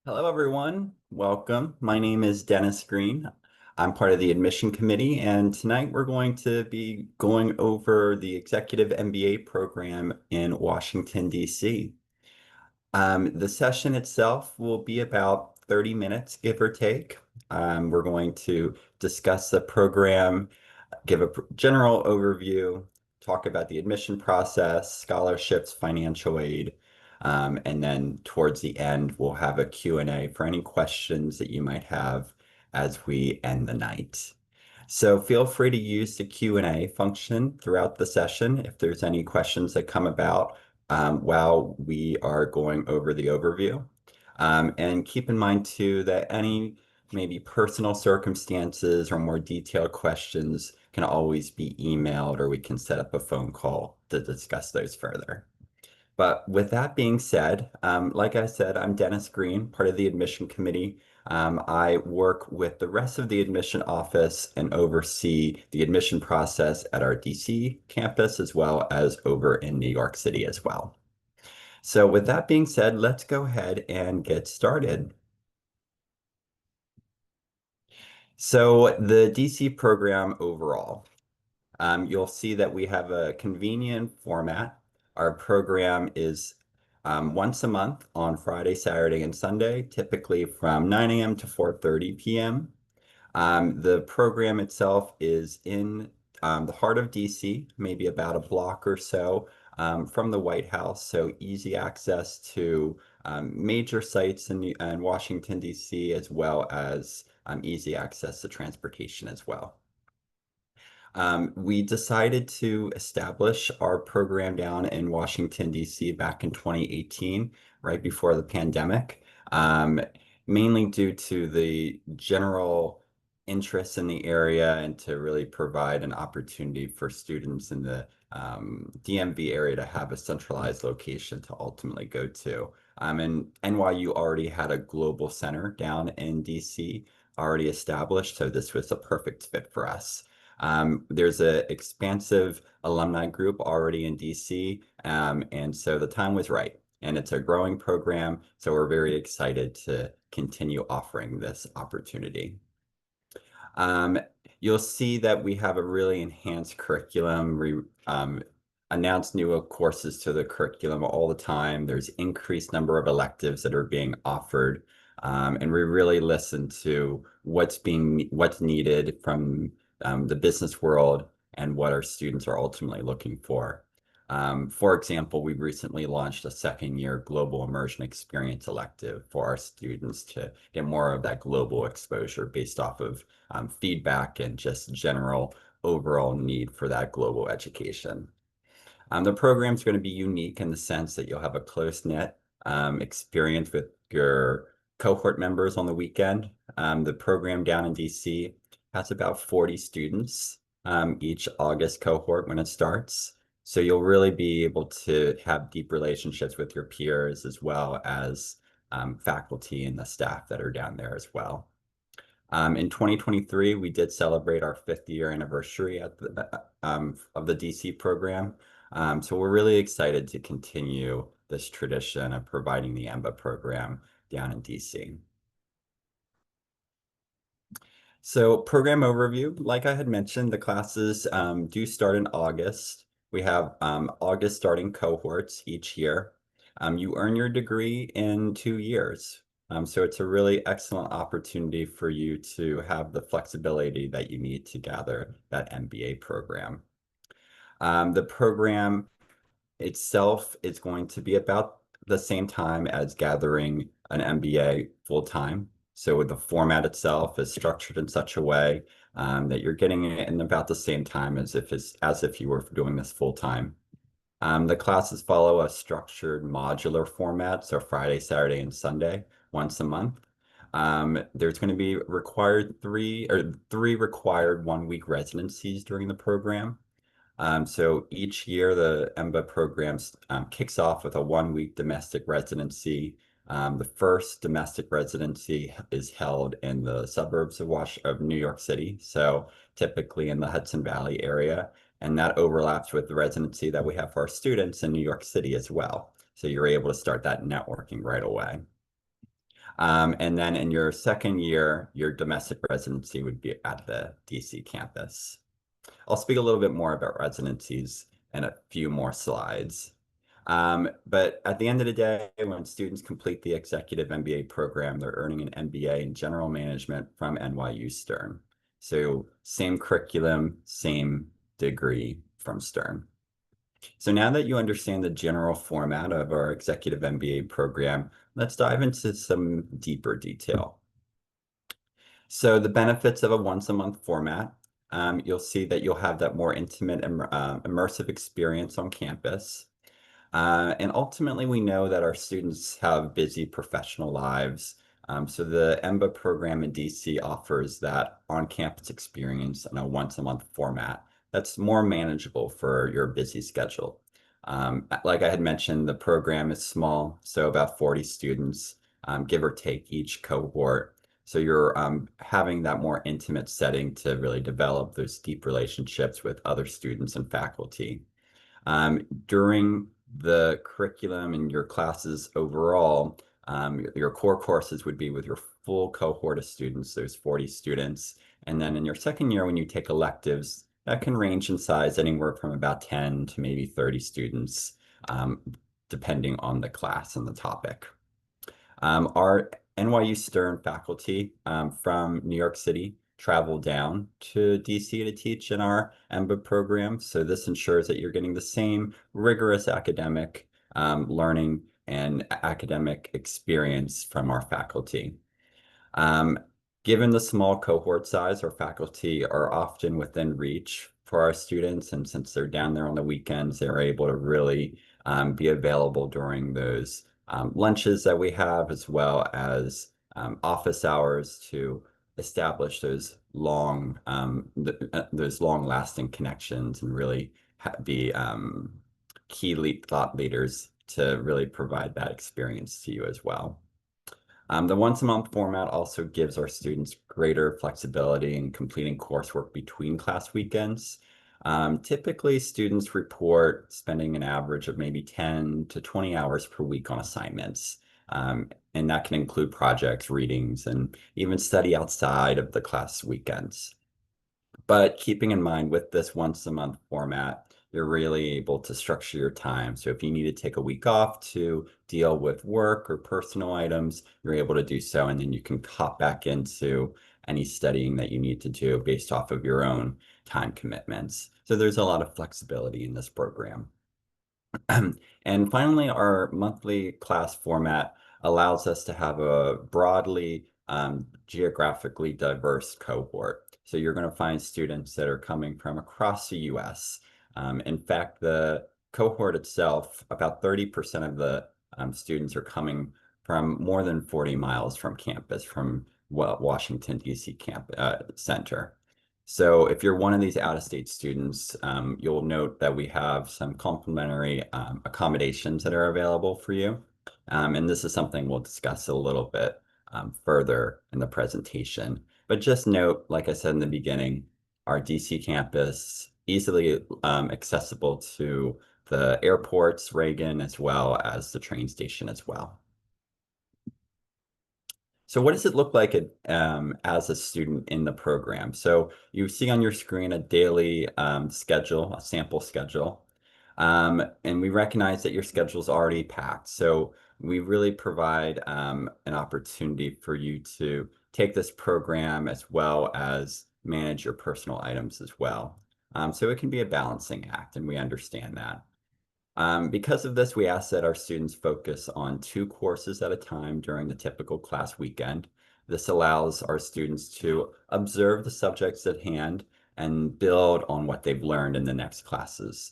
Hello, everyone. Welcome. My name is Dennis Green. I'm part of the admission committee, and tonight we're going to be going over the executive MBA program in Washington, D.C. The session itself will be about 30 minutes, give or take. We're going to discuss the program, give a general overview, talk about the admission process, scholarships, financial aid, and then towards the end, we'll have a Q&A for any questions that you might have as we end the night. So feel free to use the Q&A function throughout the session if there's any questions that come about while we are going over the overview. And keep in mind too that any maybe personal circumstances or more detailed questions can always be emailed, or we can set up a phone call to discuss those further. But with that being said, like I said, I'm Dennis Green, part of the admission committee. I work with the rest of the admission office and oversee the admission process at our DC campus as well as over in New York City as well. So with that being said, let's go ahead and get started. So the DC program overall, you'll see that we have a convenient format. Our program is once a month on Friday, Saturday, and Sunday, typically from 9 a.m. to 4:30 p.m. The program itself is in the heart of DC, maybe about a block or so from the White House, so easy access to major sites in Washington, DC, as well as easy access to transportation as well. We decided to establish our program down in Washington, D.C. back in 2018, right before the pandemic, mainly due to the general interest in the area and to really provide an opportunity for students in the DMV area to have a centralized location to ultimately go to. And NYU already had a global center down in DC already established, so this was a perfect fit for us. There's an expansive alumni group already in DC, and so the time was right. And it's a growing program, so we're very excited to continue offering this opportunity. Um, you'll see that we have a really enhanced curriculum. We announce new courses to the curriculum all the time. There's increased number of electives that are being offered, and we really listen to what's needed from the business world and what our students are ultimately looking for. For example, we recently launched a second-year global immersion experience elective for our students to get more of that global exposure based off of feedback and just general overall need for that global education. The program is going to be unique in the sense that you'll have a close-knit experience with your cohort members on the weekend. The program down in DC has about 40 students each August cohort when it starts. So you'll really be able to have deep relationships with your peers as well as faculty and the staff that are down there as well. In 2023, we did celebrate our 5th year anniversary of the DC program. So we're really excited to continue this tradition of providing the EMBA program down in DC. So program overview, like I had mentioned, the classes do start in August. We have August starting cohorts each year. You earn your degree in 2 years. So it's a really excellent opportunity for you to have the flexibility that you need to gather that MBA program. The program itself is going to be about the same time as gathering an MBA full time. So the format itself is structured in such a way that you're getting it in about the same time as if you were doing this full time. The classes follow a structured modular format, so Friday, Saturday, and Sunday, once a month. There's going to be three required 1-week residencies during the program. So each year, the EMBA program kicks off with a 1-week domestic residency. The first domestic residency is held in the suburbs of New York City, so typically in the Hudson Valley area, and that overlaps with the residency that we have for our students in New York City as well. So you're able to start that networking right away. And then in your second year, your domestic residency would be at the DC campus. I'll speak a little bit more about residencies in a few more slides. But at the end of the day, when students complete the executive MBA program, they're earning an MBA in general management from NYU Stern. So same curriculum, same degree from Stern. So now that you understand the general format of our executive MBA program, let's dive into some deeper detail. So the benefits of a once-a-month format, you'll see that you'll have that more intimate and immersive experience on campus. And ultimately, we know that our students have busy professional lives. So the MBA program in DC offers that on-campus experience in a once-a-month format that's more manageable for your busy schedule. Like I had mentioned, the program is small, so about 40 students, give or take each cohort. So you're having that more intimate setting to really develop those deep relationships with other students and faculty. During the curriculum and your classes overall, your core courses would be with your full cohort of students, those 40 students. And then in your second year, when you take electives, that can range in size anywhere from about 10 to maybe 30 students, depending on the class and the topic. Our NYU Stern faculty from New York City travel down to DC to teach in our MBA program. So this ensures that you're getting the same rigorous academic learning and academic experience from our faculty. Um, Given the small cohort size, our faculty are often within reach for our students. And since they're down there on the weekends, they're able to really be available during those lunches that we have, as well as office hours to establish those long-lasting connections and really be key thought leaders to really provide that experience to you as well. The once-a-month format also gives our students greater flexibility in completing coursework between class weekends. Typically, students report spending an average of maybe 10 to 20 hours per week on assignments. And that can include projects, readings, and even study outside of the class weekends. But keeping in mind with this once a month format, you're really able to structure your time. So if you need to take a week off to deal with work or personal items, you're able to do so. And then you can hop back into any studying that you need to do based off of your own time commitments. So there's a lot of flexibility in this program. And finally, our monthly class format allows us to have a broadly geographically diverse cohort. So you're going to find students that are coming from across the US. In fact, the cohort itself, about 30% of the students are coming from more than 40 miles from campus, from Washington, D.C. Center. So if you're one of these out-of-state students, you'll note that we have some complimentary accommodations that are available for you. And this is something we'll discuss a little bit further in the presentation. But just note, like I said in the beginning, our DC campus easily accessible to the airports, Reagan, as well as the train station as well. So what does it look like as a student in the program? So you see on your screen a daily schedule, a sample schedule. And we recognize that your schedule is already packed. So we really provide an opportunity for you to take this program as well as manage your personal items as well. So it can be a balancing act, and we understand that. Because of this, we ask that our students focus on 2 courses at a time during the typical class weekend. This allows our students to observe the subjects at hand and build on what they've learned in the next classes.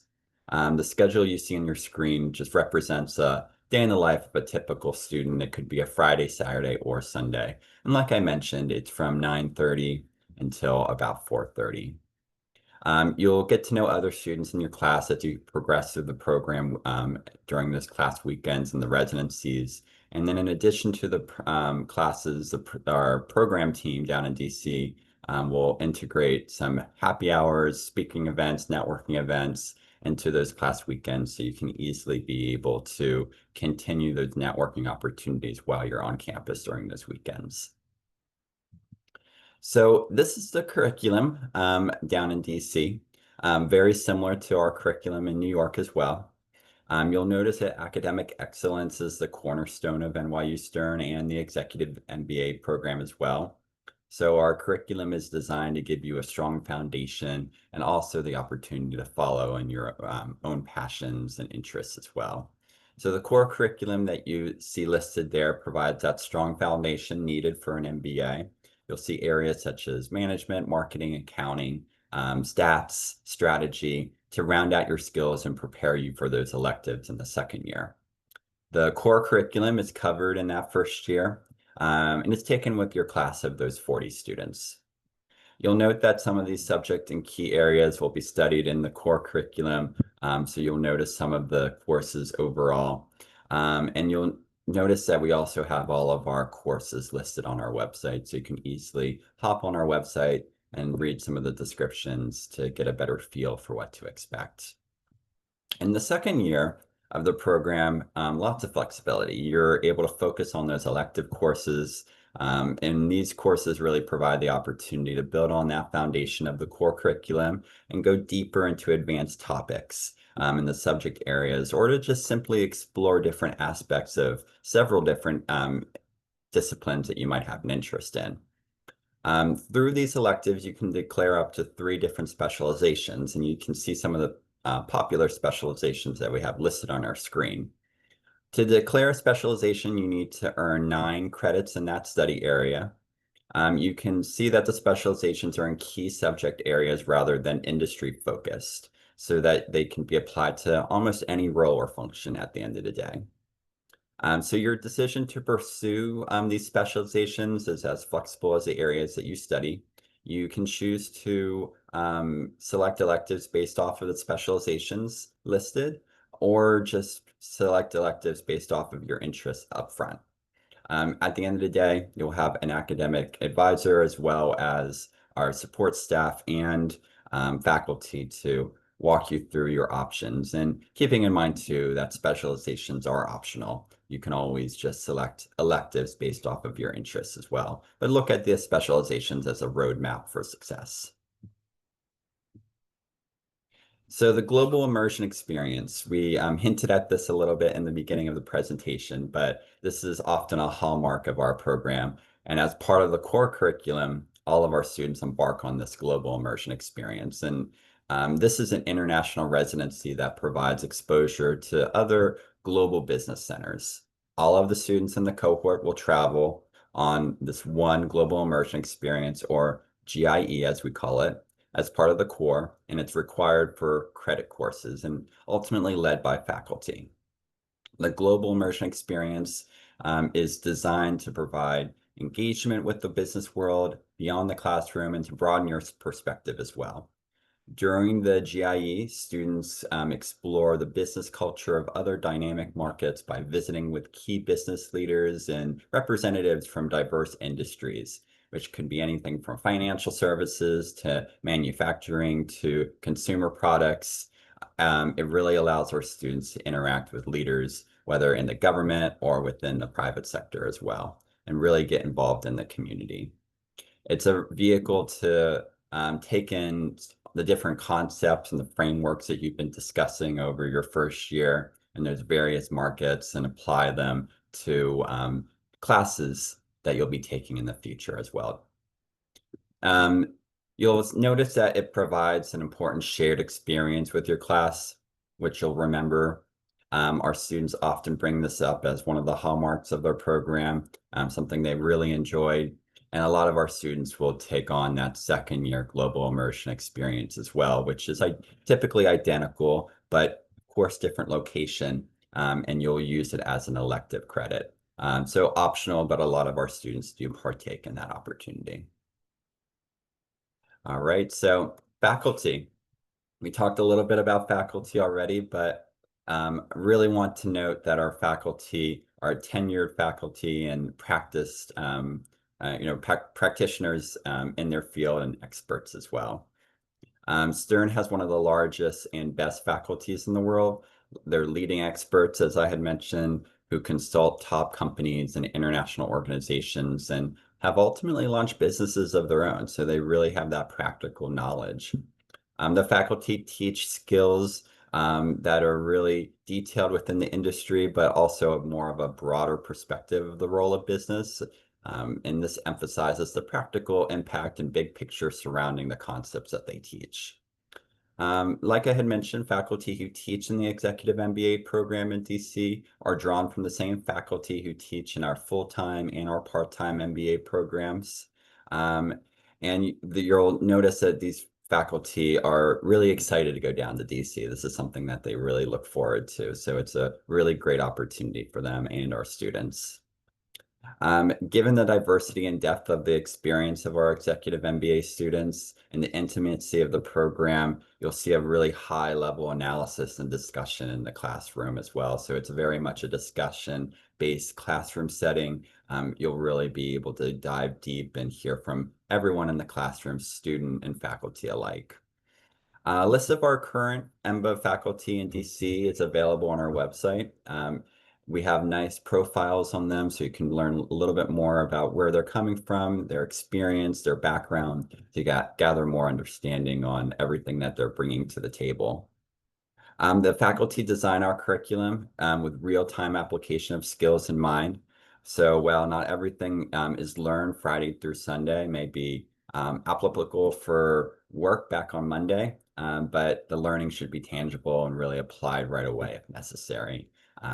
The schedule you see on your screen just represents a day in the life of a typical student. It could be a Friday, Saturday, or Sunday. And like I mentioned, it's from 9:30 until about 4:30. You'll get to know other students in your class as you progress through the program during this class weekends and the residencies. And then in addition to the classes, our program team down in DC will integrate some happy hours, speaking events, networking events, into those class weekends so you can easily be able to continue those networking opportunities while you're on campus during those weekends. So this is the curriculum down in DC, very similar to our curriculum in New York as well. You'll notice that academic excellence is the cornerstone of NYU Stern and the executive MBA program as well. So our curriculum is designed to give you a strong foundation and also the opportunity to follow in your own passions and interests as well. So the core curriculum that you see listed there provides that strong foundation needed for an MBA. You'll see areas such as management, marketing, accounting, stats, strategy to round out your skills and prepare you for those electives in the second year. The core curriculum is covered in that first year, and it's taken with your class of those 40 students. You'll note that some of these subject and key areas will be studied in the core curriculum, so you'll notice some of the courses overall. And you'll notice that we also have all of our courses listed on our website, so you can easily hop on our website and read some of the descriptions to get a better feel for what to expect. In the second year of the program, lots of flexibility. You're able to focus on those elective courses, and these courses really provide the opportunity to build on that foundation of the core curriculum and go deeper into advanced topics in the subject areas, or to just simply explore different aspects of several different disciplines that you might have an interest in. Through these electives, you can declare up to 3 different specializations, and you can see some of the popular specializations that we have listed on our screen. To declare a specialization, you need to earn 9 credits in that study area. You can see that the specializations are in key subject areas rather than industry focused, so that they can be applied to almost any role or function at the end of the day. So your decision to pursue these specializations is as flexible as the areas that you study. You can choose to select electives based off of the specializations listed, or just select electives based off of your interests upfront. At the end of the day, you'll have an academic advisor as well as our support staff and faculty to walk you through your options. And keeping in mind too that specializations are optional. You can always just select electives based off of your interests as well. But look at the specializations as a roadmap for success. So the global immersion experience, we hinted at this a little bit in the beginning of the presentation, but this is often a hallmark of our program. And as part of the core curriculum, all of our students embark on this global immersion experience. And this is an international residency that provides exposure to other global business centers. All of the students in the cohort will travel on this one global immersion experience, or GIE as we call it, as part of the core, and it's required for credit courses and ultimately led by faculty. The global immersion experience is designed to provide engagement with the business world beyond the classroom and to broaden your perspective as well. During the GIE, students explore the business culture of other dynamic markets by visiting with key business leaders and representatives from diverse industries, which could be anything from financial services to manufacturing to consumer products. It really allows our students to interact with leaders, whether in the government or within the private sector as well, and really get involved in the community. It's a vehicle to take in the different concepts and the frameworks that you've been discussing over your first year in those various markets and apply them to classes that you'll be taking in the future as well. You'll notice that it provides an important shared experience with your class, which you'll remember. Our students often bring this up as one of the hallmarks of their program, something they really enjoyed. And a lot of our students will take on that second year global immersion experience as well, which is typically identical, but of course different location, and you'll use it as an elective credit. So optional, but a lot of our students do partake in that opportunity. All right, so faculty. We talked a little bit about faculty already, but really want to note that our faculty are tenured faculty and practiced practitioners in their field and experts as well. Stern has one of the largest and best faculties in the world. They're leading experts, as I had mentioned, who consult top companies and international organizations and have ultimately launched businesses of their own. So they really have that practical knowledge. The faculty teach skills that are really detailed within the industry, but also more of a broader perspective of the role of business. And this emphasizes the practical impact and big picture surrounding the concepts that they teach. Like I had mentioned, faculty who teach in the Executive MBA program in DC are drawn from the same faculty who teach in our full-time and our part-time MBA programs. And you'll notice that these faculty are really excited to go down to DC. This is something that they really look forward to. So it's a really great opportunity for them and our students. Given the diversity and depth of the experience of our executive MBA students and the intimacy of the program, you'll see a really high level analysis and discussion in the classroom as well. So it's very much a discussion-based classroom setting. You'll really be able to dive deep and hear from everyone in the classroom, student and faculty alike. A list of our current EMBA faculty in DC is available on our website. We have nice profiles on them so you can learn a little bit more about where they're coming from, their experience, their background, to gather more understanding on everything that they're bringing to the table. The faculty design our curriculum with real-time application of skills in mind. So while not everything is learned Friday through Sunday, may be applicable for work back on Monday, but the learning should be tangible and really applied right away if necessary.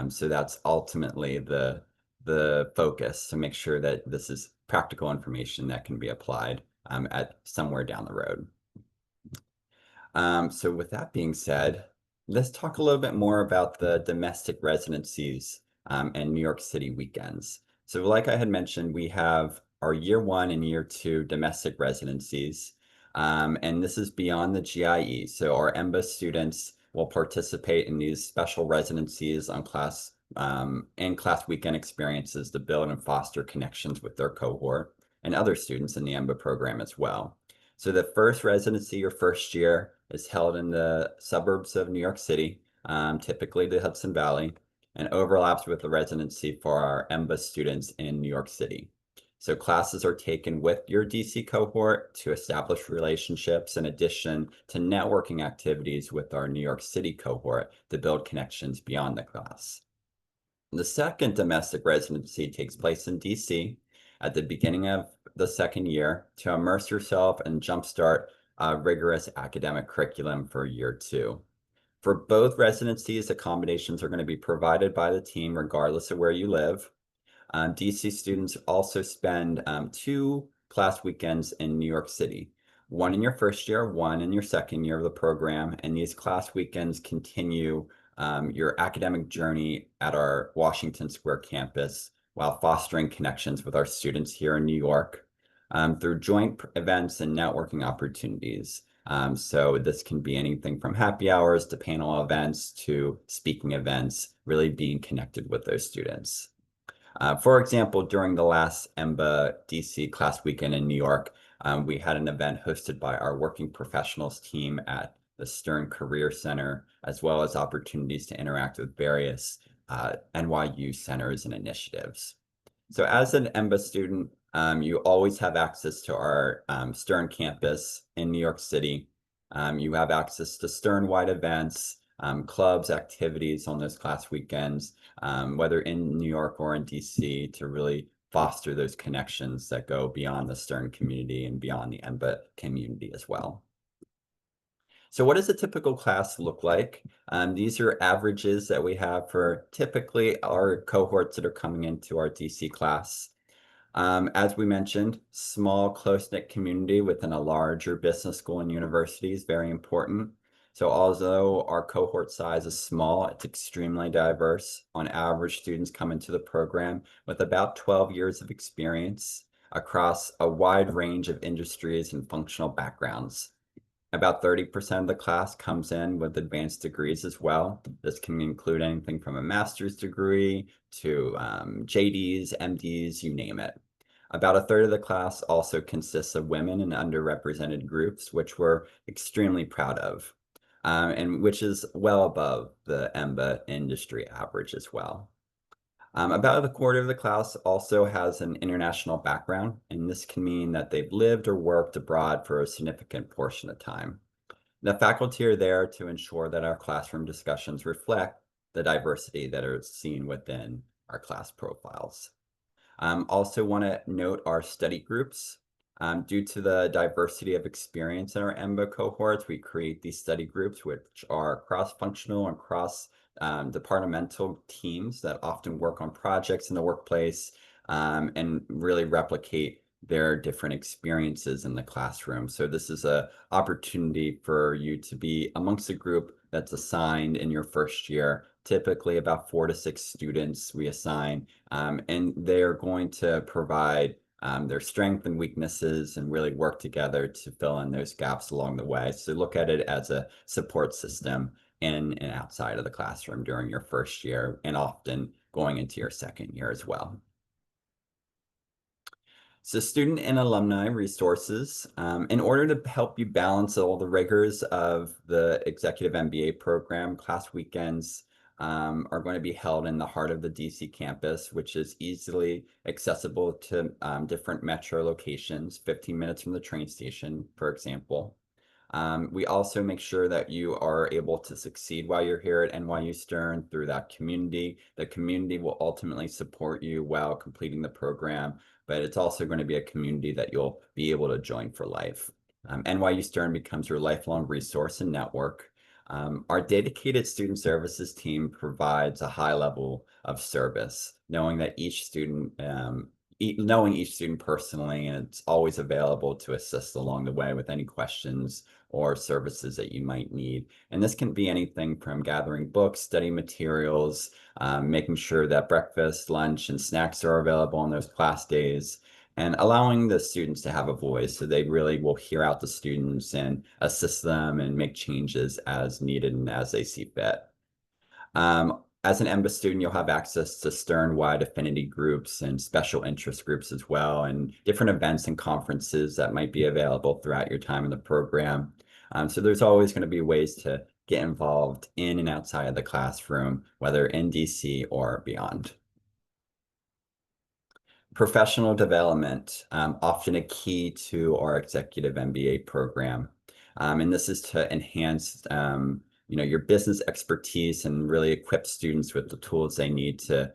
So that's ultimately the focus, to make sure that this is practical information that can be applied at somewhere down the road. So with that being said, let's talk a little bit more about the domestic residencies and New York City weekends. So like I had mentioned, we have our year 1 and year 2 domestic residencies, and this is beyond the GIE. So our EMBA students will participate in these special residencies on class and class weekend experiences to build and foster connections with their cohort and other students in the EMBA program as well. So the first residency or first year is held in the suburbs of New York City, typically the Hudson Valley, and overlaps with the residency for our EMBA students in New York City. So classes are taken with your DC cohort to establish relationships, in addition to networking activities with our New York City cohort to build connections beyond the class. The second domestic residency takes place in DC at the beginning of the second year to immerse yourself and jumpstart a rigorous academic curriculum for year 2. For both residencies, accommodations are going to be provided by the team regardless of where you live. DC students also spend 2 class weekends in New York City, one in your first year, one in your second year of the program, and these class weekends continue your academic journey at our Washington Square campus while fostering connections with our students here in New York through joint events and networking opportunities. So this can be anything from happy hours to panel events to speaking events, really being connected with those students. For example, during the last EMBA DC class weekend in New York, we had an event hosted by our working professionals team at the Stern Career Center, as well as opportunities to interact with various NYU centers and initiatives. So as an EMBA student, you always have access to our Stern campus in New York City. You have access to Stern-wide events, clubs, activities on those class weekends, whether in New York or in DC, to really foster those connections that go beyond the Stern community and beyond the EMBA community as well. So what does a typical class look like? These are averages that we have for typically our cohorts that are coming into our DC class. As we mentioned, small, close-knit community within a larger business school and university is very important. So although our cohort size is small, it's extremely diverse. On average, students come into the program with about 12 years of experience across a wide range of industries and functional backgrounds. About 30% of the class comes in with advanced degrees as well. This can include anything from a master's degree to JDs, MDs, you name it. About a third of the class also consists of women and underrepresented groups, which we're extremely proud of, and which is well above the MBA industry average as well. About a quarter of the class also has an international background, and this can mean that they've lived or worked abroad for a significant portion of time. The faculty are there to ensure that our classroom discussions reflect the diversity that are seen within our class profiles. Also want to note our study groups. Due to the diversity of experience in our EMBA cohorts, we create these study groups, which are cross-functional and cross-departmental teams that often work on projects in the workplace and really replicate their different experiences in the classroom. So this is an opportunity for you to be amongst a group that's assigned in your first year, typically about 4 to 6 students we assign, and they're going to provide their strengths and weaknesses and really work together to fill in those gaps along the way. So look at it as a support system in and outside of the classroom during your first year and often going into your second year as well. So student and alumni resources, in order to help you balance all the rigors of the Executive MBA program, class weekends are going to be held in the heart of the DC campus, which is easily accessible to different metro locations, 15 minutes from the train station, for example. We also make sure that you are able to succeed while you're here at NYU Stern through that community. The community will ultimately support you while completing the program, but it's also going to be a community that you'll be able to join for life. NYU Stern becomes your lifelong resource and network. Our dedicated student services team provides a high level of service, knowing each student personally, and it's always available to assist along the way with any questions or services that you might need. And this can be anything from gathering books, study materials, making sure that breakfast, lunch, and snacks are available on those class days, and allowing the students to have a voice so they really will hear out the students and assist them and make changes as needed and as they see fit. As an MBA student, you'll have access to Stern-wide affinity groups and special interest groups as well, and different events and conferences that might be available throughout your time in the program. So there's always going to be ways to get involved in and outside of the classroom, whether in DC or beyond. Professional development, often a key to our executive MBA program. And this is to enhance your business expertise and really equip students with the tools they need to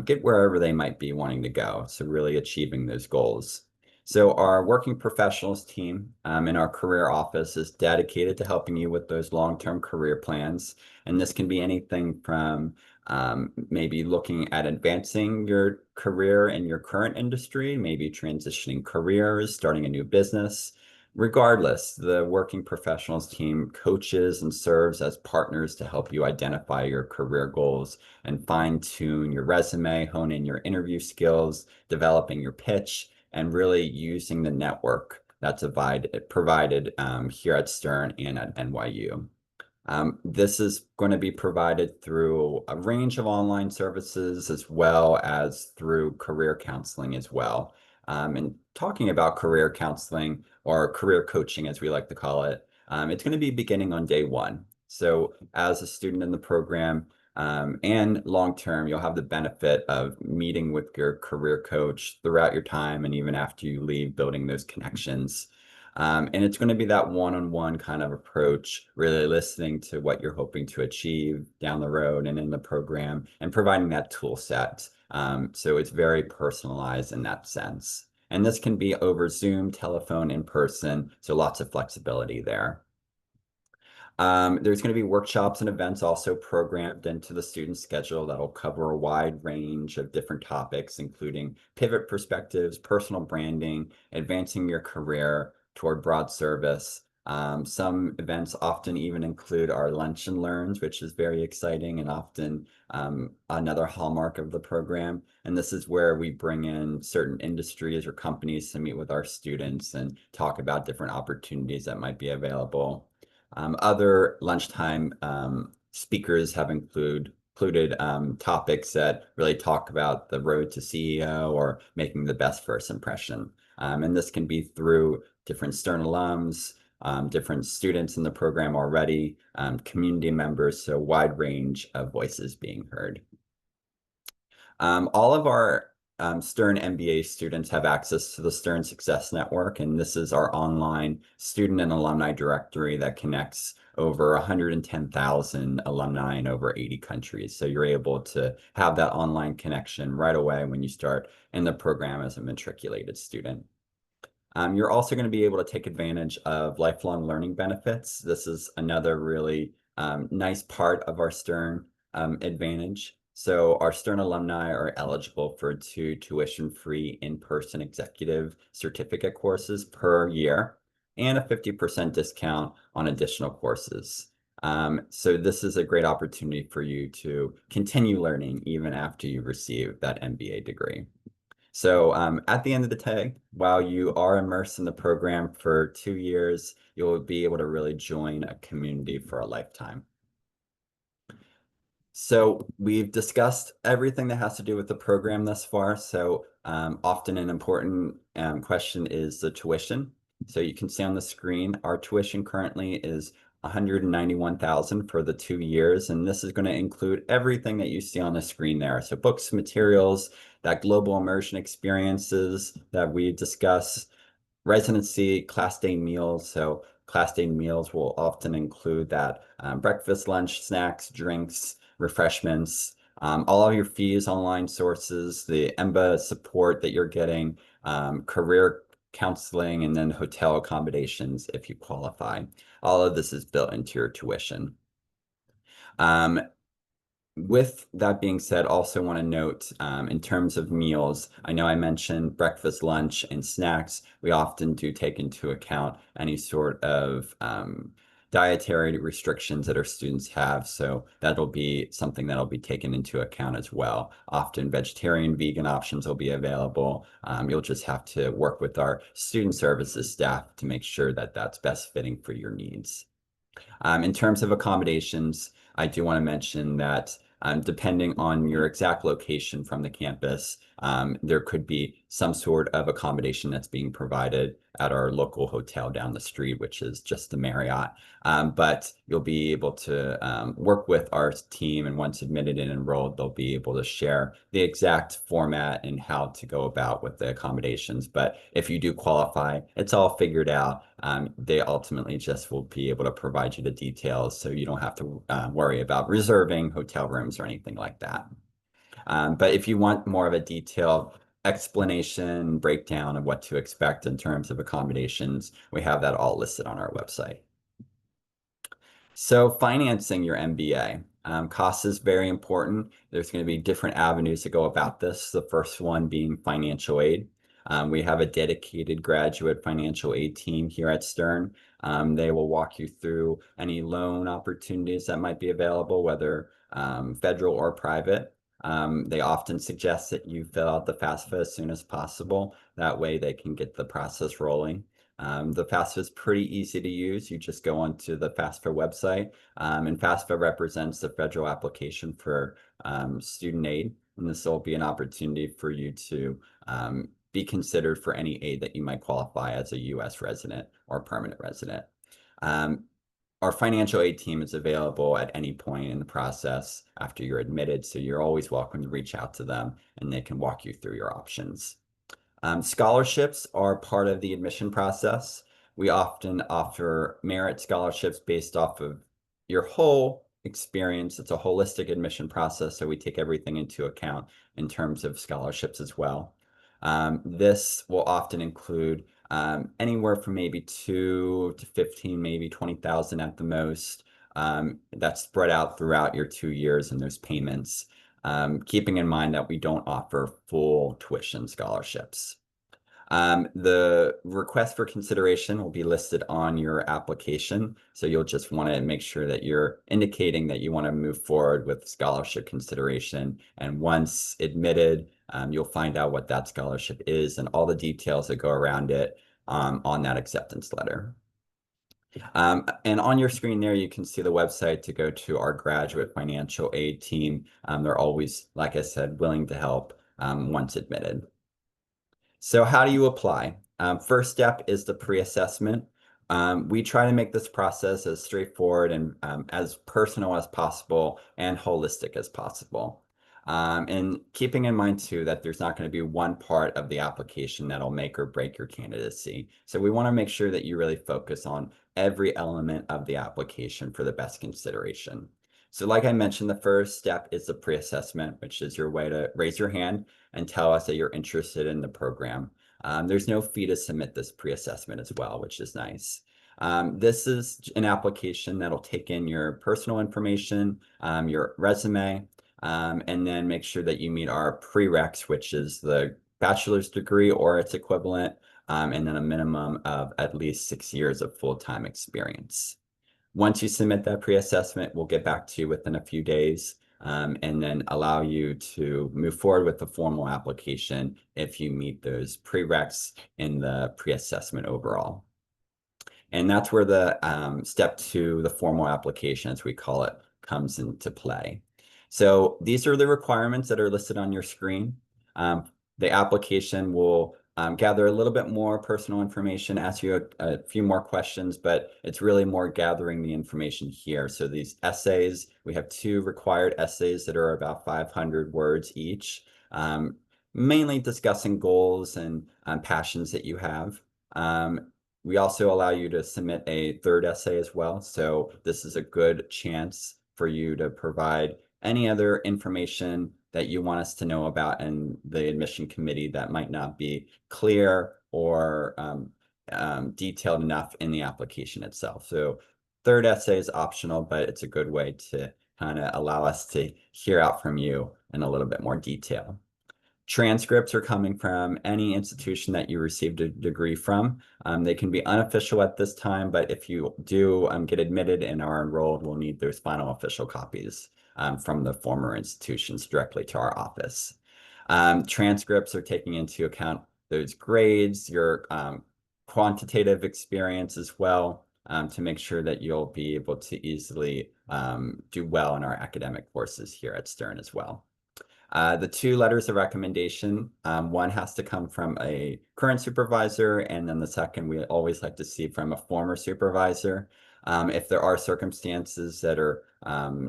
get wherever they might be wanting to go. So really achieving those goals. So our working professionals team in our career office is dedicated to helping you with those long-term career plans. And this can be anything from maybe looking at advancing your career in your current industry, maybe transitioning careers, starting a new business. Regardless, the working professionals team coaches and serves as partners to help you identify your career goals and fine-tune your resume, hone in your interview skills, developing your pitch, and really using the network that's provided here at Stern and at NYU. This is going to be provided through a range of online services as well as through career counseling as well. And talking about career counseling or career coaching, as we like to call it, it's going to be beginning on day one. So as a student in the program and long term, you'll have the benefit of meeting with your career coach throughout your time and even after you leave, building those connections. And it's going to be that one-on-one kind of approach, really listening to what you're hoping to achieve down the road and in the program and providing that tool set. So it's very personalized in that sense. And this can be over Zoom, telephone, in person, so lots of flexibility there. There's going to be workshops and events also programmed into the student schedule that'll cover a wide range of different topics, including pivot perspectives, personal branding, advancing your career toward broad service. Some events often even include our lunch and learns, which is very exciting and often another hallmark of the program. And this is where we bring in certain industries or companies to meet with our students and talk about different opportunities that might be available. Other lunchtime speakers have include included topics that really talk about the road to CEO or making the best first impression. And this can be through different Stern alums, different students in the program already, community members, so a wide range of voices being heard. All of our Stern MBA students have access to the Stern Success Network, and this is our online student and alumni directory that connects over 110,000 alumni in over 80 countries. So you're able to have that online connection right away when you start in the program as a matriculated student. You're also going to be able to take advantage of lifelong learning benefits. This is another really nice part of our Stern advantage. So our Stern alumni are eligible for 2 tuition-free in-person executive certificate courses per year and a 50% discount on additional courses. So this is a great opportunity for you to continue learning even after you receive that MBA degree. So at the end of the day, while you are immersed in the program for 2 years, you'll be able to really join a community for a lifetime. So we've discussed everything that has to do with the program thus far. So often an important question is the tuition. So you can see on the screen, our tuition currently is $191,000 for the 2 years, and this is going to include everything that you see on the screen there. So books, materials, that global immersion experiences that we discuss, residency, class day meals. So class day meals will often include that breakfast, lunch, snacks, drinks, refreshments, all of your fees, online sources, the EMBA support that you're getting, career counseling, and then hotel accommodations if you qualify. All of this is built into your tuition. With that being said, also want to note in terms of meals, I know I mentioned breakfast, lunch, and snacks. We often do take into account any sort of dietary restrictions that our students have. So that'll be something that'll be taken into account as well. Often vegetarian, vegan options will be available. You'll just have to work with our student services staff to make sure that that's best fitting for your needs. In terms of accommodations, I do want to mention that depending on your exact location from the campus, there could be some sort of accommodation that's being provided at our local hotel down the street, which is just the Marriott. But you'll be able to work with our team, and once admitted and enrolled, they'll be able to share the exact format and how to go about with the accommodations. But if you do qualify, it's all figured out. They ultimately just will be able to provide you the details, so you don't have to worry about reserving hotel rooms or anything like that. But if you want more of a detailed explanation, breakdown of what to expect in terms of accommodations, we have that all listed on our website. So financing your MBA. Cost is very important. There's going to be different avenues to go about this. The first one being financial aid. We have a dedicated graduate financial aid team here at Stern. They will walk you through any loan opportunities that might be available, whether federal or private. They often suggest that you fill out the FAFSA as soon as possible. That way they can get the process rolling. The FAFSA is pretty easy to use. You just go onto the FAFSA website, and FAFSA represents the federal application for student aid. And this will be an opportunity for you to be considered for any aid that you might qualify as a U.S. resident or permanent resident. Our financial aid team is available at any point in the process after you're admitted, so you're always welcome to reach out to them and they can walk you through your options. Scholarships are part of the admission process. We often offer merit scholarships based off of your whole experience. It's a holistic admission process, so we take everything into account in terms of scholarships as well. This will often include anywhere from maybe 2 to 15, maybe 20,000 at the most. That's spread out throughout your 2 years and those payments, keeping in mind that we don't offer full tuition scholarships. The request for consideration will be listed on your application. So you'll just want to make sure that you're indicating that you want to move forward with scholarship consideration. And once admitted, you'll find out what that scholarship is and all the details that go around it on that acceptance letter. And on your screen there, you can see the website to go to our graduate financial aid team. They're always, like I said, willing to help once admitted. So how do you apply? First step is the pre-assessment. We try to make this process as straightforward and as personal as possible and holistic as possible. And keeping in mind too that there's not going to be one part of the application that'll make or break your candidacy. So we want to make sure that you really focus on every element of the application for the best consideration. So like I mentioned, the first step is the pre-assessment, which is your way to raise your hand and tell us that you're interested in the program. There's no fee to submit this pre-assessment as well, which is nice. This is an application that'll take in your personal information, your resume, and then make sure that you meet our prereqs, which is the bachelor's degree or its equivalent, and then a minimum of at least 6 years of full-time experience. Once you submit that pre-assessment, we'll get back to you within a few days and then allow you to move forward with the formal application if you meet those prereqs in the pre-assessment overall. And that's where the step two, the formal application, as we call it, comes into play. So these are the requirements that are listed on your screen. The application will gather a little bit more personal information, ask you a few more questions, but it's really more gathering the information here. So these essays, we have 2 required essays that are about 500 words each, mainly discussing goals and passions that you have. We also allow you to submit a third essay as well. So this is a good chance for you to provide any other information that you want us to know about in the admission committee that might not be clear or detailed enough in the application itself. So third essay is optional, but it's a good way to kind of allow us to hear out from you in a little bit more detail. Transcripts are coming from any institution that you received a degree from. They can be unofficial at this time, but if you do get admitted and are enrolled, we'll need those final official copies from the former institutions directly to our office. Transcripts are taking into account those grades, your quantitative experience as well, to make sure that you'll be able to easily do well in our academic courses here at Stern as well. The 2 letters of recommendation, one has to come from a current supervisor, and then the second we always like to see from a former supervisor. If there are circumstances that are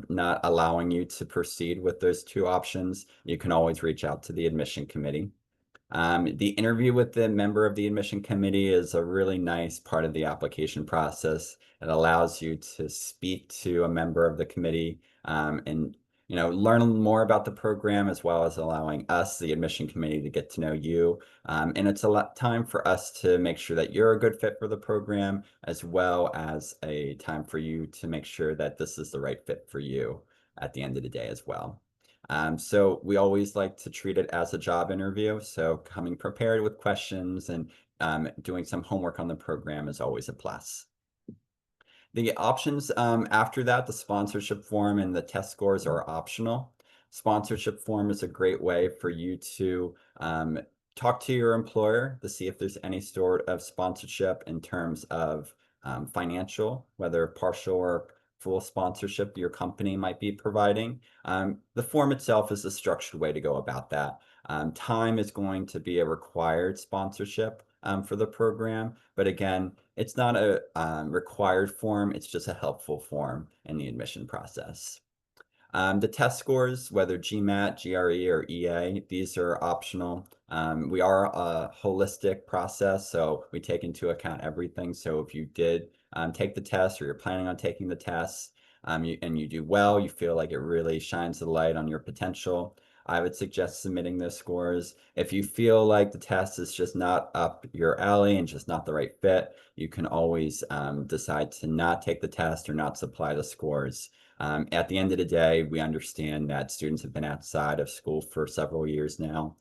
not allowing you to proceed with those 2 options, you can always reach out to the admission committee. The interview with the member of the admission committee is a really nice part of the application process. It allows you to speak to a member of the committee and learn more about the program as well as allowing us, the admission committee, to get to know you. And it's a lot time for us to make sure that you're a good fit for the program, as well as a time for you to make sure that this is the right fit for you at the end of the day as well. So we always like to treat it as a job interview. So coming prepared with questions and doing some homework on the program is always a plus. The options after that, the sponsorship form and the test scores are optional. Sponsorship form is a great way for you to talk to your employer to see if there's any sort of sponsorship in terms of financial, whether partial or full sponsorship your company might be providing. The form itself is a structured way to go about that. Time is going to be a required sponsorship for the program, but again, it's not a required form, it's just a helpful form in the admission process. The test scores, whether GMAT, GRE, or EA, these are optional. We are a holistic process, so we take into account everything. So if you did take the test or you're planning on taking the test and you do well, you feel like it really shines the light on your potential, I would suggest submitting those scores. If you feel like the test is just not up your alley and just not the right fit, you can always decide to not take the test or not supply the scores. At the end of the day, we understand that students have been outside of school for several years now,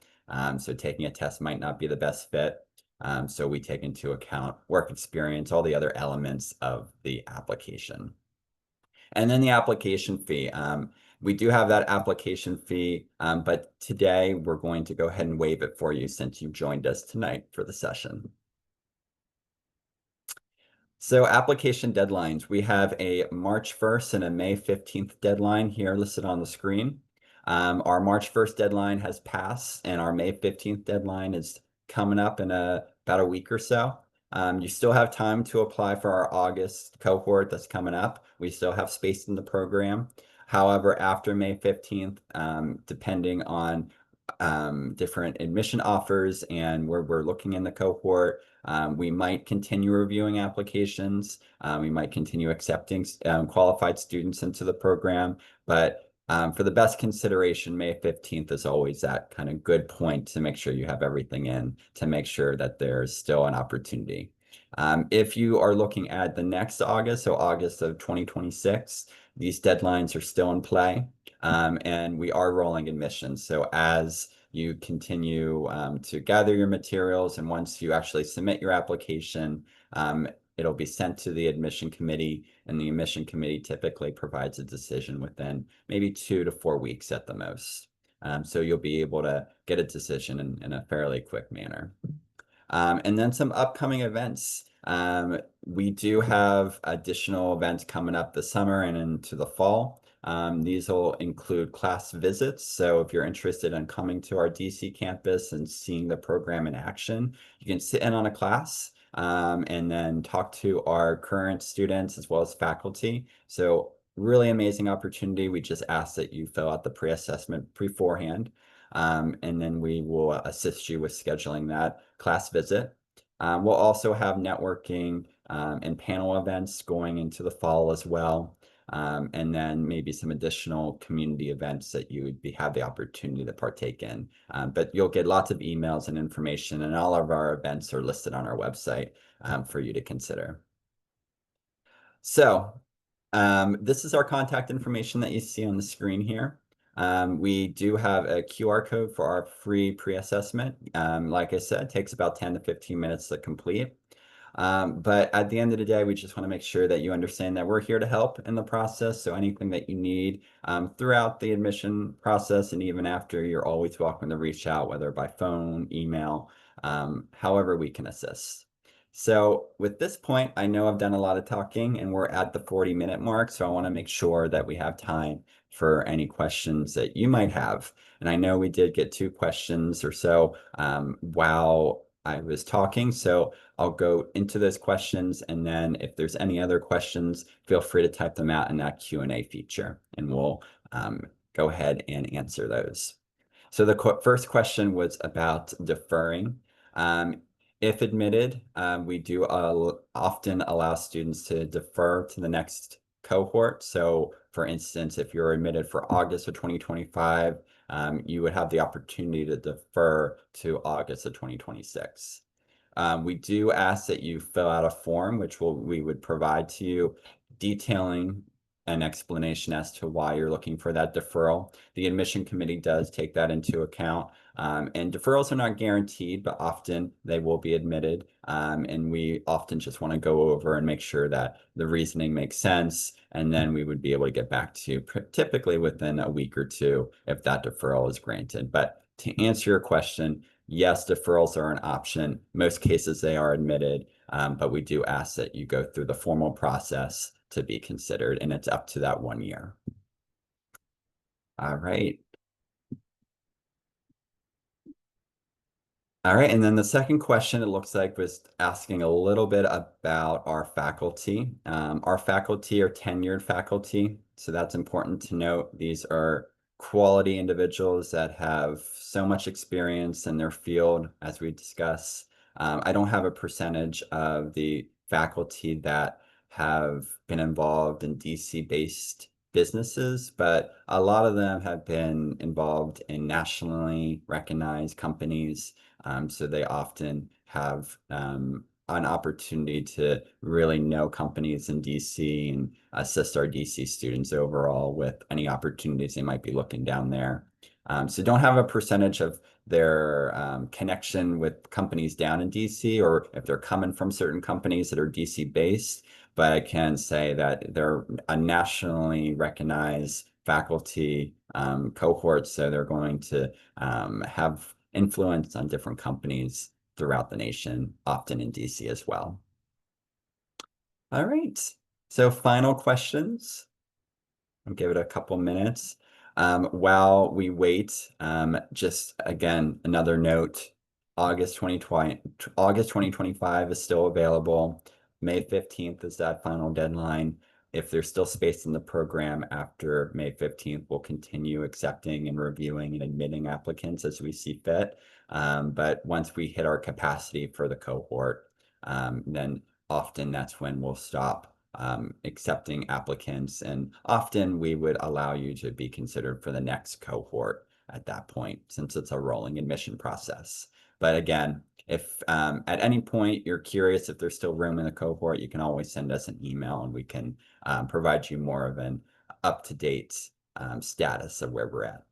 so taking a test might not be the best fit. So we take into account work experience, all the other elements of the application. And then the application fee. We do have that application fee, but today we're going to go ahead and waive it for you since you joined us tonight for the session. So application deadlines, we have a March 1st and a May 15th deadline here listed on the screen. Our March 1st deadline has passed and our May 15th deadline is coming up in about a week or so. You still have time to apply for our August cohort that's coming up. We still have space in the program. However, after May 15th, depending on different admission offers and where we're looking in the cohort, we might continue reviewing applications. We might continue accepting qualified students into the program. But for the best consideration, May 15th is always that kind of good point to make sure you have everything in to make sure that there's still an opportunity. If you are looking at the next August, so August of 2026, these deadlines are still in play, and we are rolling admissions. So as you continue to gather your materials, and once you actually submit your application, it'll be sent to the admission committee, and the admission committee typically provides a decision within maybe 2 to 4 weeks at the most. So you'll be able to get a decision in a fairly quick manner. And then some upcoming events. We do have additional events coming up this summer and into the fall. These will include class visits. So if you're interested in coming to our DC campus and seeing the program in action, you can sit in on a class and then talk to our current students as well as faculty. So really amazing opportunity. We just ask that you fill out the pre-assessment beforehand. And then we will assist you with scheduling that class visit. We'll also have networking and panel events going into the fall as well. And then maybe some additional community events that you would have the opportunity to partake in. But you'll get lots of emails and information, and all of our events are listed on our website for you to consider. So this is our contact information that you see on the screen here. We do have a QR code for our free pre-assessment. Like I said, it takes about 10 to 15 minutes to complete. But at the end of the day, we just want to make sure that you understand that we're here to help in the process. So anything that you need throughout the admission process and even after, you're always welcome to reach out, whether by phone, email, however we can assist. So with this point, I know I've done a lot of talking and we're at the 40-minute mark. So I want to make sure that we have time for any questions that you might have. And I know we did get 2 questions or so while I was talking. So I'll go into those questions, and then if there's any other questions, feel free to type them out in that Q&A feature, and we'll go ahead and answer those. So the first question was about deferring. If admitted, we do often allow students to defer to the next cohort. So for instance, if you're admitted for August of 2025, you would have the opportunity to defer to August of 2026. We do ask that you fill out a form, which we would provide to you, detailing an explanation as to why you're looking for that deferral. The admission committee does take that into account. And deferrals are not guaranteed, but often they will be admitted. And we often just want to go over and make sure that the reasoning makes sense. And then we would be able to get back to you typically within a week or two if that deferral is granted. But to answer your question, yes, deferrals are an option. Most cases they are admitted, but we do ask that you go through the formal process to be considered, and it's up to that 1 year. All right. All right, and then the second question, it looks like, was asking a little bit about our faculty. Our faculty are tenured faculty, so that's important to note. These are quality individuals that have so much experience in their field, as we discuss. I don't have a percentage of the faculty that have been involved in DC-based businesses, but a lot of them have been involved in nationally recognized companies. So they often have an opportunity to really know companies in DC and assist our DC students overall with any opportunities they might be looking down there. So don't have a percentage of their connection with companies down in DC, or if they're coming from certain companies that are DC based, but I can say that they're a nationally recognized faculty cohort, so they're going to have influence on different companies throughout the nation, often in DC as well. All right. So final questions. I'll give it a couple minutes. While we wait, just again, another note, August 2025 is still available. May 15th is that final deadline. If there's still space in the program after May 15th, we'll continue accepting and reviewing and admitting applicants as we see fit. But once we hit our capacity for the cohort, then often that's when we'll stop accepting applicants, and often we would allow you to be considered for the next cohort at that point, since it's a rolling admission process. But again, if at any point you're curious if there's still room in the cohort, you can always send us an email and we can provide you more of an up-to-date status of where we're at.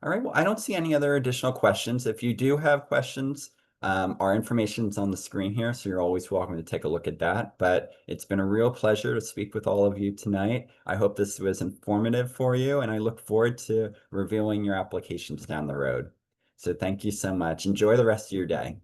All right, well, I don't see any other additional questions. If you do have questions, our information's on the screen here, so you're always welcome to take a look at that. But it's been a real pleasure to speak with all of you tonight. I hope this was informative for you, and I look forward to reviewing your applications down the road. So thank you so much. Enjoy the rest of your day.